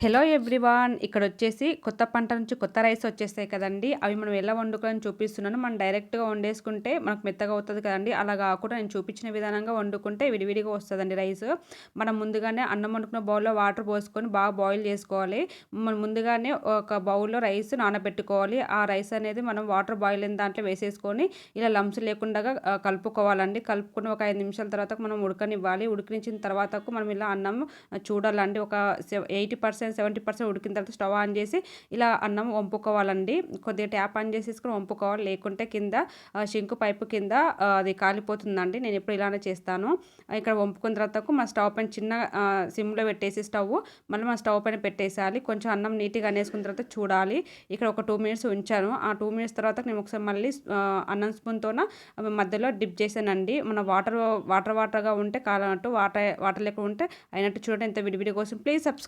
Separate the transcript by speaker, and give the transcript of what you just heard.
Speaker 1: Hello everyone! ఇక్కడొచ్చేసి కొత్త పంట నుంచి కొత్త రైస్ వచ్చేస్తాయి కదండీ! అవి మనం ఎలా వండుకోవాలని చూపిస్తున్నాను. మనం డైరెక్ట్‌గా వండేసుకుంటే మనకు మెత్తగా అవుతది కదండీ! అలా గాకుండా నేను చూపించిన విధానంగా వండుకుంటే విడివిడిగా వస్తదండి రైసు. మనం ముందుగానే అన్నం వండుకున్న బౌల్‌లో వాటర్ పోసుకొని బాగా బాయిల్ చేసుకోవాలి. మనం ముందుగానే ఒక బౌల్‌లో రైస్ నానబెట్టుకోవాలి. ఆ రైస్ అనేది మనం వాటర్ బాయిల్ అయిన దాంట్లో వేసేసుకొని ఇలా లంప్స్ లేకుండగా కలుపుకోవాలండి. కలుపుకొని ఒక 5 నిమిషాల తర్వాత మనం ఉడకనివ్వాలి. ఉడికించిన తర్వాతకు మనం ఇలా అన్నం చూడాలండి. ఒక 80% 70% ఉడికిన తర్వాత స్టవ్ ఆన్ చేసి ఇలా అన్నం వంపుకోవాలండి. కొద్దిగా ట్యాప్ ఆన్ చేసేసుకొని వంపుకోవాలి. లేకుంటే కింద షింక్ పైపు కింద అది కాలిపోతుందండి. నేను ఎప్పుడు ఇలానే చేస్తాను. ఇక్కడ వంపుకున్న తర్వాతకు మన స్టవ్ పైన చిన్న సిమ్‌లో పెట్టేసి మళ్ళీ మన స్టవ్ పైన పెట్టేసేయాలి. కొంచెం అన్నం నీట్‌గా అనేసుకున్న తర్వాత చూడాలి. ఇక్కడ ఒక 2 మినిట్స్ ఉంచాను. ఆ 2 మినిట్స్ తర్వాత నేను ఒకసారి మళ్ళీ అన్నం స్పూన్‌తోన మధ్యలో డిప్ చేశానండి. మన వాటర్‌గా ఉంటే కాలనట్టు, వాటర్ లెక్క ఉంటే అయినట్టు చూడండి ఎంత విడివిడిగా వస్తుంది. Please subscribe.